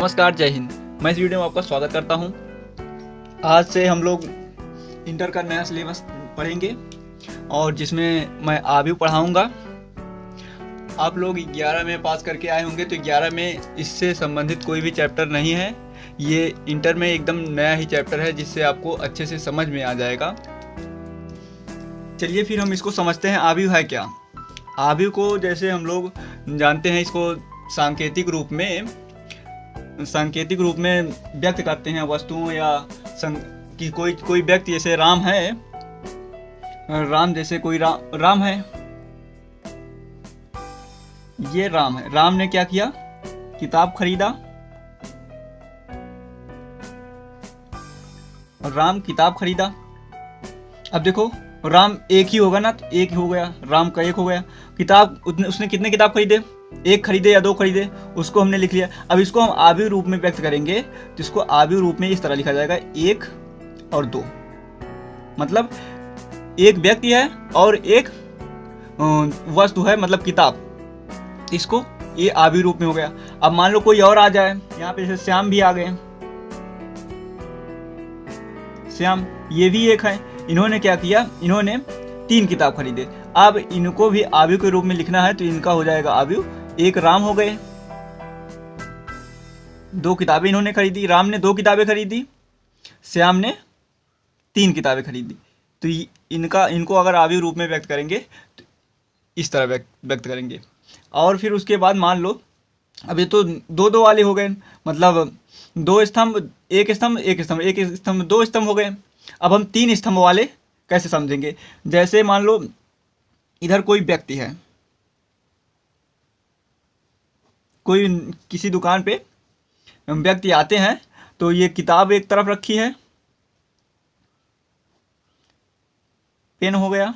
नमस्कार, जय हिंद। मैं इस वीडियो में आपका स्वागत करता हूं। आज से हम लोग इंटर का नया सिलेबस पढ़ेंगे और जिसमें मैं आबिव पढ़ाऊंगा। आप लोग 11 में पास करके आए होंगे, तो 11 में इससे संबंधित कोई भी चैप्टर नहीं है। ये इंटर में एकदम नया ही चैप्टर है जिससे आपको अच्छे से समझ में आ जाएगा। चलिए फिर हम इसको समझते हैं, आबिव है क्या। आबिव को जैसे हम लोग जानते हैं, इसको सांकेतिक रूप में व्यक्त करते हैं वस्तुओं या कि कोई व्यक्ति, जैसे राम है, राम जैसे कोई राम है, ये राम है। राम ने क्या किया? किताब खरीदा। राम किताब खरीदा। अब देखो, राम एक ही होगा ना, तो एक ही हो गया, राम का एक हो गया। किताब उसने कितने किताब खरीदे? एक खरीदे या दो खरीदे, उसको हमने लिख लिया। अब इसको हम आबिव रूप में व्यक्त करेंगे, तो इसको आबिव रूप में इस तरह लिखा जाएगा, एक और दो। मतलब एक व्यक्ति है और एक वस्तु है, मतलब किताब। इसको ये आबिव रूप में हो गया। अब मान लो कोई और आ जाए, यहाँ पे जैसे श्याम भी आ गए। श्याम ये भी एक है। इन्होंने क्या किया? इन्होंने 3 किताब खरीदे। अब इनको भी आबिव के रूप में लिखना है, तो इनका हो जाएगा आबिव। एक राम हो गए, 2 किताबें इन्होंने खरीदी। राम ने 2 किताबें खरीदी, श्याम ने 3 किताबें खरीदी। तो इनको अगर आबिव रूप में व्यक्त करेंगे तो इस तरह व्यक्त करेंगे। और फिर उसके बाद मान लो, अब ये तो 2-2 वाले हो गए, मतलब 2 स्तंभ, एक स्तंभ, एक स्तंभ, एक स्तंभ, 2 स्तंभ हो गए। अब हम 3 स्तंभ वाले कैसे समझेंगे? जैसे मान लो इधर कोई व्यक्ति है, कोई किसी दुकान पे व्यक्ति आते हैं, तो ये किताब एक तरफ रखी है, पेन हो गया।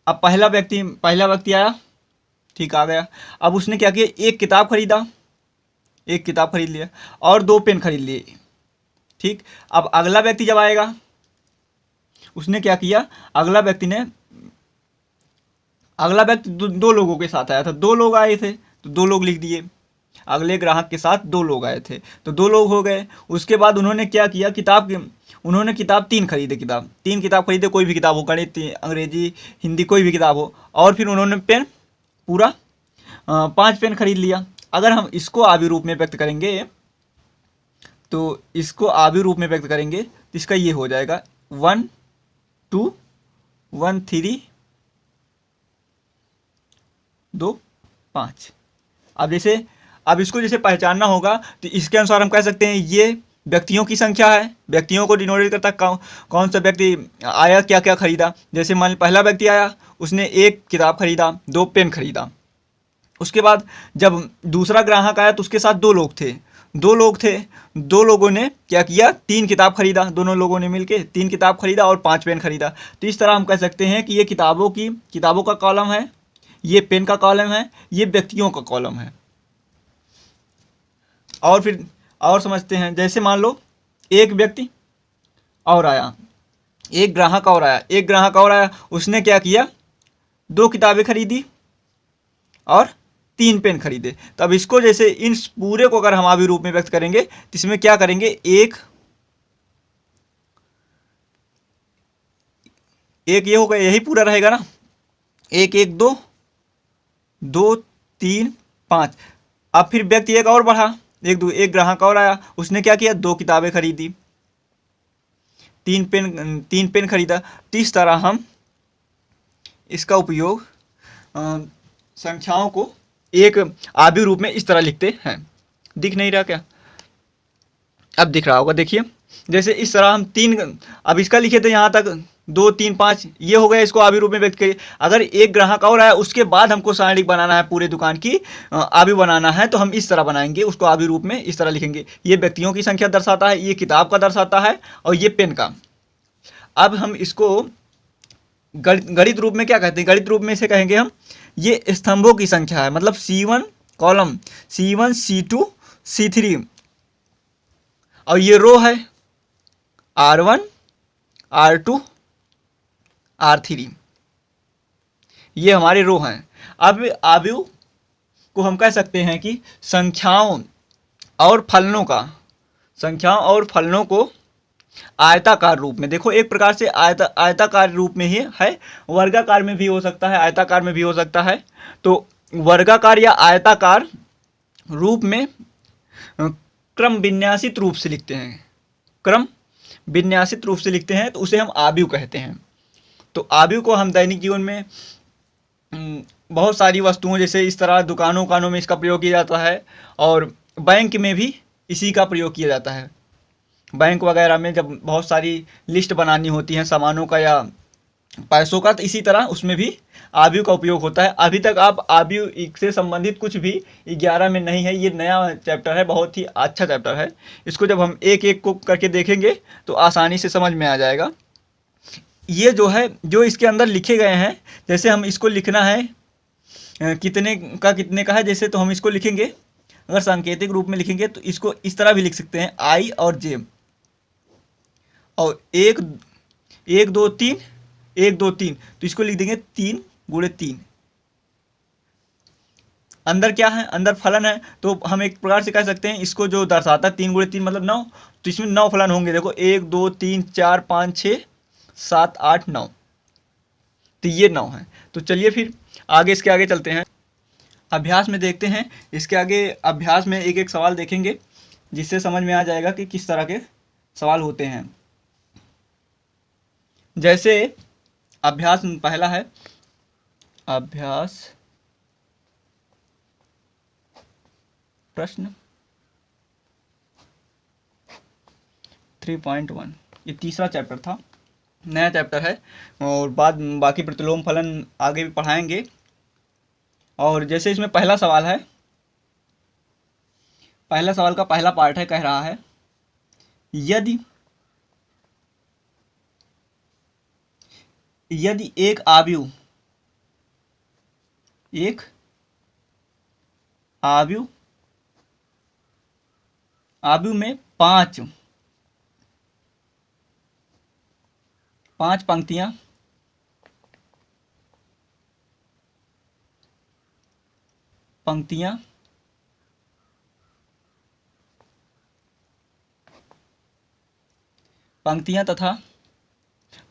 अब पहला व्यक्ति आया, ठीक, आ गया। अब उसने क्या किया? एक किताब खरीदा, एक किताब खरीद लिया और 2 पेन खरीद लिए, ठीक। अब अगला व्यक्ति जब आएगा, उसने क्या किया? अगला व्यक्ति 2 लोगों के साथ आया था। 2 लोग आए थे तो 2 लोग लिख दिए। अगले ग्राहक के साथ 2 लोग आए थे तो 2 लोग हो गए। उसके बाद उन्होंने क्या किया? उन्होंने किताब 3 खरीदे। तीन किताब खरीदे, कोई भी किताब हो, गणित, अंग्रेजी, हिंदी, कोई भी किताब हो। और फिर उन्होंने पेन पूरा 5 पेन खरीद लिया। अगर हम इसको आबिव रूप में व्यक्त करेंगे, तो इसका ये हो जाएगा 1 2 1 3 2 5। अब इसको जैसे पहचानना होगा, तो इसके अनुसार हम कह सकते हैं ये व्यक्तियों की संख्या है। व्यक्तियों को डिनोटेट करता कौन सा व्यक्ति आया, क्या क्या खरीदा। जैसे मान लो पहला व्यक्ति आया, उसने 1 किताब खरीदा, 2 पेन खरीदा। उसके बाद जब दूसरा ग्राहक आया, तो उसके साथ 2 लोग थे। 2 लोगों ने क्या किया? 3 किताब खरीदा। दोनों लोगों ने मिलके 3 किताब खरीदा और 5 पेन खरीदा। तो इस तरह हम कह सकते हैं कि ये किताबों का कॉलम है, ये पेन का कॉलम है, ये व्यक्तियों का कॉलम है। और फिर और समझते हैं, जैसे मान लो एक व्यक्ति और आया, एक ग्राहक और आया, उसने क्या किया? 2 किताबें खरीदी और 3 पेन खरीदे। तो अब इसको जैसे इन पूरे को अगर हम आबिव रूप में व्यक्त करेंगे, तो इसमें क्या करेंगे? एक ये हो गया, यही पूरा रहेगा ना। 1 1 2 2 3 5। अब फिर व्यक्ति एक और बढ़ा, एक ग्राहक और आया, उसने क्या किया? 2 किताबें खरीदी, 3 पेन खरीदा। तो इस तरह हम इसका उपयोग संख्याओं को एक आबिव रूप में इस तरह लिखते हैं। दिख नहीं रहा क्या? अब दिख रहा होगा, देखिए। जैसे इस तरह हम 3, अब इसका लिखे थे यहाँ तक 2 3 5, ये हो गया। इसको आबिव रूप में व्यक्त करिए। अगर एक ग्राहक और आया, उसके बाद हमको सारणी बनाना है, पूरे दुकान की आबिव बनाना है, तो हम इस तरह बनाएंगे, उसको आबिव रूप में इस तरह लिखेंगे। ये व्यक्तियों की संख्या दर्शाता है, ये किताब का दर्शाता है, और ये पेन का। अब हम इसको गणित रूप में क्या कहते हैं? गणित रूप में इसे कहेंगे हम, ये स्तंभों की संख्या है। मतलब C1 column, C1 C2 C3, और ये रो है R1 R2 R3, ये हमारे रो हैं। अब आबिव को हम कह सकते हैं कि संख्याओं और फलनों का, संख्याओं और फलनों को आयताकार रूप में, देखो एक प्रकार से आयताकार रूप में ही है, वर्गाकार में भी हो सकता है, आयताकार में भी हो सकता है। तो वर्गाकार या आयताकार रूप में क्रम विन्यासित रूप से लिखते हैं, क्रम विन्यासित रूप से लिखते हैं, तो उसे हम आव्यूह कहते हैं। तो आव्यूह को हम दैनिक जीवन में बहुत सारी वस्तुओं, जैसे इस तरह दुकानों उकानों में इसका प्रयोग किया जाता है, और बैंक में भी इसी का प्रयोग किया जाता है। बैंक वगैरह में जब बहुत सारी लिस्ट बनानी होती है सामानों का या पैसों का, तो इसी तरह उसमें भी आव्यूह का उपयोग होता है। अभी तक आप आव्यूह से संबंधित कुछ भी 11 में नहीं है, ये नया चैप्टर है, बहुत ही अच्छा चैप्टर है। इसको जब हम एक एक को करके देखेंगे तो आसानी से समझ में आ जाएगा। ये जो है, जो इसके अंदर लिखे गए हैं, जैसे हम इसको लिखना है कितने का है, जैसे तो हम इसको लिखेंगे, अगर सांकेतिक रूप में लिखेंगे तो इसको इस तरह भी लिख सकते हैं, आई और जे, और एक 2 3 1 2 3, तो इसको लिख देंगे 3 गुणे 3। अंदर क्या है, अंदर फलन है, तो हम एक प्रकार से कह सकते हैं इसको जो दर्शाता है 3 गुणे 3 मतलब 9, तो इसमें 9 फलन होंगे। देखो 1 2 3 4 5 6 7 8 9, तो ये 9 है। तो चलिए फिर आगे, इसके आगे चलते हैं, अभ्यास में देखते हैं। इसके आगे अभ्यास में एक एक सवाल देखेंगे, जिससे समझ में आ जाएगा कि किस तरह के सवाल होते हैं। जैसे अभ्यास पहला है, अभ्यास प्रश्न 3.1, ये तीसरा चैप्टर था, नया चैप्टर है, और बाकी प्रतिलोम फलन आगे भी पढ़ाएंगे। और जैसे इसमें पहला सवाल है, पहला सवाल का पहला पार्ट है, कह रहा है यदि एक आव्यूह में पांच पंक्तियां तथा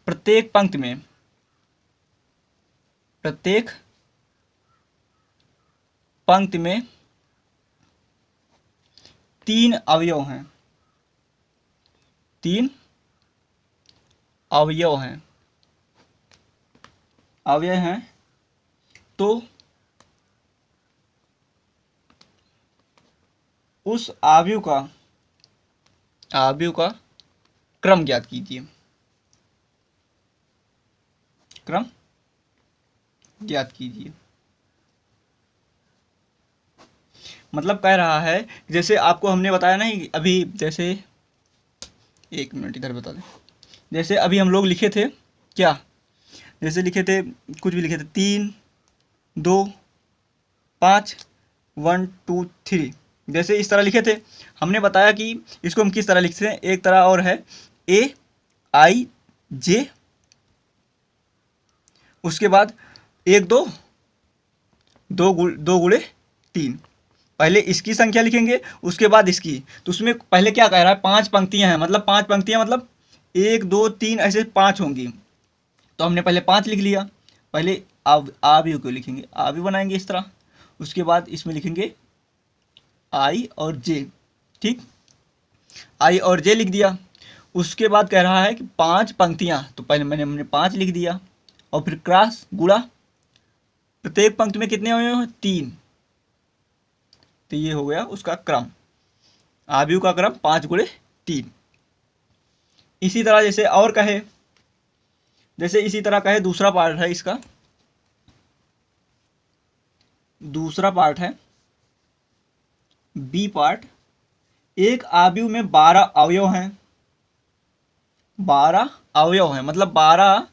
प्रत्येक पंक्ति में 3 अवयव हैं, 3 अवयव हैं, तो उस आव्यूह का क्रम ज्ञात कीजिए, क्रम ज्ञात कीजिए। मतलब कह रहा है, जैसे आपको हमने बताया नहीं अभी, जैसे 1 मिनट इधर बता दें, जैसे अभी हम लोग लिखे थे क्या, जैसे लिखे थे कुछ भी लिखे थे 3 2 5 1 2 3, जैसे इस तरह लिखे थे। हमने बताया कि इसको हम किस तरह लिखते हैं, एक तरह और है ए आई जे, उसके बाद 1 2 गुणे 3, पहले इसकी संख्या लिखेंगे उसके बाद इसकी। तो उसमें पहले क्या कह रहा है, 5 पंक्तियां हैं, मतलब 5 पंक्तियां मतलब 1 2 3 ऐसे 5 होंगी, तो हमने पहले 5 लिख लिया। पहले आव्यूह को लिखेंगे, आव्यूह बनाएंगे इस तरह, उसके बाद इसमें लिखेंगे आई और जे, ठीक, आई और जे लिख दिया। उसके बाद कह रहा है कि 5 पंक्तियां, तो पहले हमने 5 लिख दिया, और फिर क्रॉस गुणा, प्रत्येक पंक्ति में कितने अवयव हैं, 3, तो ये हो गया उसका क्रम, आव्यूह का क्रम 5 गुणे 3। इसी तरह जैसे और कहे, जैसे इसी तरह कहे दूसरा पार्ट है इसका, दूसरा पार्ट है बी पार्ट, एक आव्यूह में 12 अवयव हैं, 12 अवयव हैं मतलब 12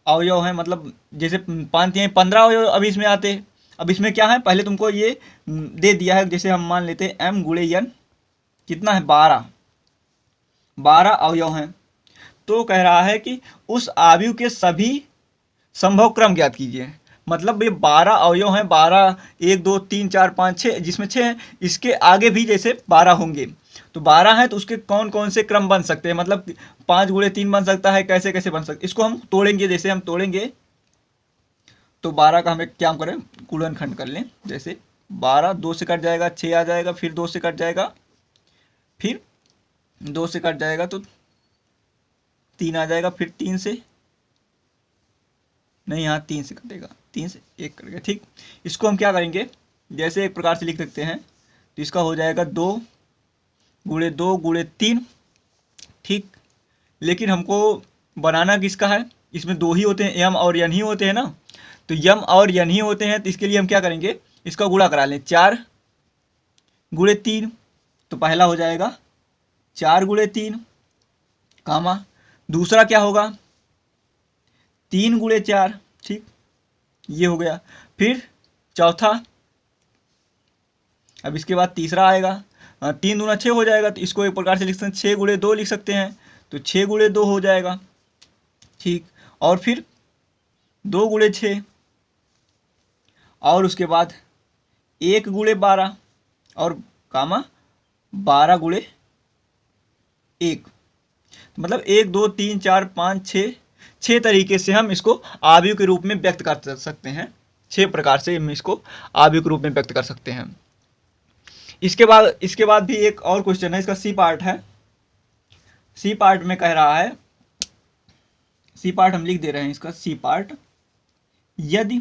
अवयव हैं, मतलब जैसे 15 अवयव अभी इसमें आते हैं। अब इसमें क्या है, पहले तुमको ये दे दिया है, जैसे हम मान लेते हैं m गुणे n कितना है, 12 अवयव हैं। तो कह रहा है कि उस आव्यूह के सभी संभव क्रम ज्ञात कीजिए, मतलब ये 12 अवयव हैं, 12, 1 2 3 4 5 6, जिसमें 6 हैं, इसके आगे भी जैसे 12 होंगे, तो 12 हैं तो उसके कौन कौन से क्रम बन सकते हैं, मतलब 5 गुणे 3 बन सकता है, कैसे कैसे बन सकते, इसको हम तोड़ेंगे। जैसे हम तोड़ेंगे तो 12 का हमें क्या करें, गुणनखंड कर लें। जैसे 12 2 से कट जाएगा, 6 आ जाएगा, फिर 2 से कट जाएगा, फिर 2 से कट जाएगा तो 3 आ जाएगा, फिर 3 से नहीं, यहाँ 3 से कटेगा, 3 से 1 कटेगा। ठीक, इसको हम क्या करेंगे, जैसे एक प्रकार से लिख सकते हैं, तो इसका हो जाएगा 2 गुणे 2 गुणे 3। ठीक, लेकिन हमको बनाना किसका है, इसमें 2 ही होते हैं, यम और यन ही होते हैं ना, तो यम और यन ही होते हैं, तो इसके लिए हम क्या करेंगे, इसका गुणा करा लें। 4 गुणे 3, तो पहला हो जाएगा 4 गुणे 3, कामा दूसरा क्या होगा 3 गुणे 4। ठीक, ये हो गया। फिर चौथा, अब इसके बाद तीसरा आएगा, 3 दूना 6 हो जाएगा, तो इसको एक प्रकार से लिख सकते हैं 6 गुणे 2 लिख सकते हैं, तो 6 गुणे 2 हो जाएगा। ठीक, और फिर 2 गुणे 6, और उसके बाद 1 गुणे 12, और कामा 12 गुणे 1, मतलब 1 2 3 4 5 6 तरीके से हम इसको आव्यूह के रूप में व्यक्त कर सकते हैं। 6 प्रकार से हम इसको आव्यूह के रूप में व्यक्त कर सकते हैं। इसके बाद भी एक और क्वेश्चन है, इसका सी पार्ट है। सी पार्ट में कह रहा है, सी पार्ट हम लिख दे रहे हैं, इसका सी पार्ट, यदि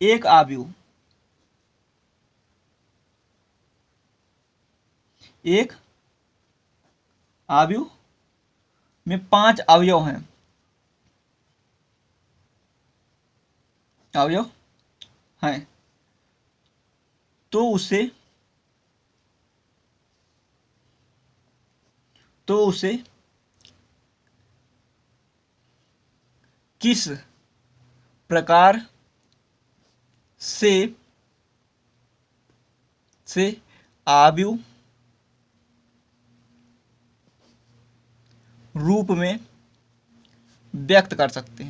एक आव्यूह में 5 अवयव हैं, तो उसे किस प्रकार से आव्यूह रूप में व्यक्त कर सकते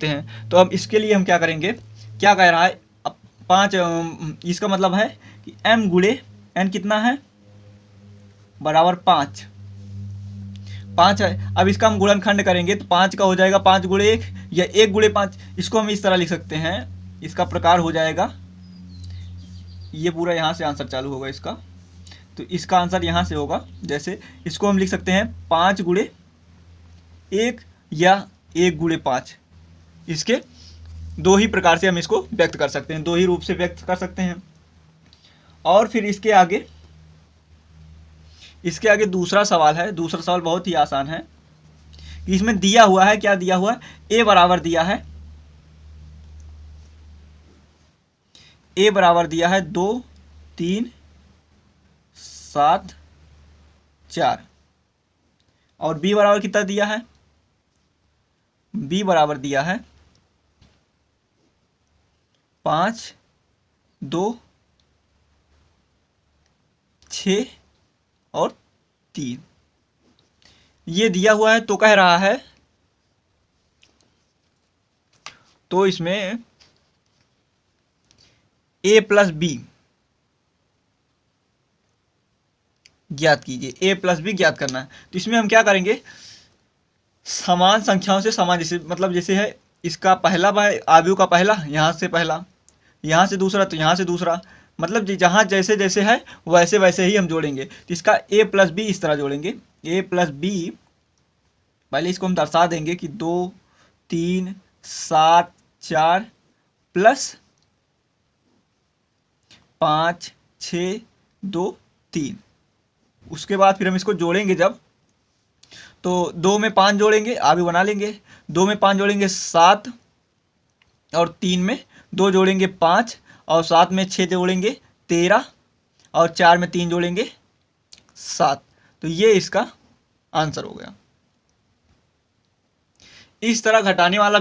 हैं। तो अब इसके लिए हम क्या करेंगे, क्या कह रहा है, अब 5, इसका मतलब है कि m गुणे n कितना है, बराबर 5 है। अब इसका हम गुणनखंड करेंगे तो 5 का हो जाएगा 5 गुणे 1 या 1 गुणे 5। इसको हम इस तरह लिख सकते हैं, इसका प्रकार हो जाएगा, ये पूरा यहाँ से आंसर चालू होगा इसका, तो इसका आंसर यहाँ से होगा। जैसे इसको हम लिख सकते हैं 5 गुणे 1 या 1 गुणे 5, इसके 2 ही प्रकार से हम इसको व्यक्त कर सकते हैं, 2 ही रूप से व्यक्त कर सकते हैं। और फिर इसके आगे दूसरा सवाल है। दूसरा सवाल बहुत ही आसान है, कि इसमें दिया हुआ है, क्या दिया हुआ है, a बराबर दिया है, a 2 3 7 4, और b बराबर कितना दिया है, b बराबर दिया है 5 2 6 और 3, ये दिया हुआ है। तो कह रहा है, तो इसमें a प्लस बी ज्ञात कीजिए, a प्लस बी ज्ञात करना है। तो इसमें हम क्या करेंगे, समान संख्याओं से समान, जैसे मतलब जैसे है इसका पहला आव्यूह का पहला, यहाँ से पहला, यहाँ से दूसरा, तो यहाँ से दूसरा, मतलब जहाँ जैसे जैसे है वैसे वैसे ही हम जोड़ेंगे। तो इसका a प्लस बी इस तरह जोड़ेंगे, a प्लस बी, पहले इसको हम दर्शा देंगे कि 2 3 7 4 प्लस 5 6 2 3। उसके बाद फिर हम इसको जोड़ेंगे जब, तो 2 में 5 जोड़ेंगे, आव्यूह बना लेंगे। 2 में 5 जोड़ेंगे 7, और 3 में 2 जोड़ेंगे 5, और 7 में 6 जोड़ेंगे 13, और 4 में 3 जोड़ेंगे 7। तो ये इसका आंसर हो गया। इस तरह घटाने वाला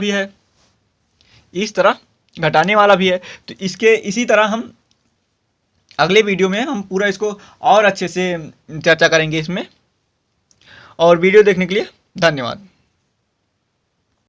भी है, तो इसके इसी तरह हम अगले वीडियो में हम पूरा इसको और अच्छे से चर्चा करेंगे इसमें। और वीडियो देखने के लिए धन्यवाद।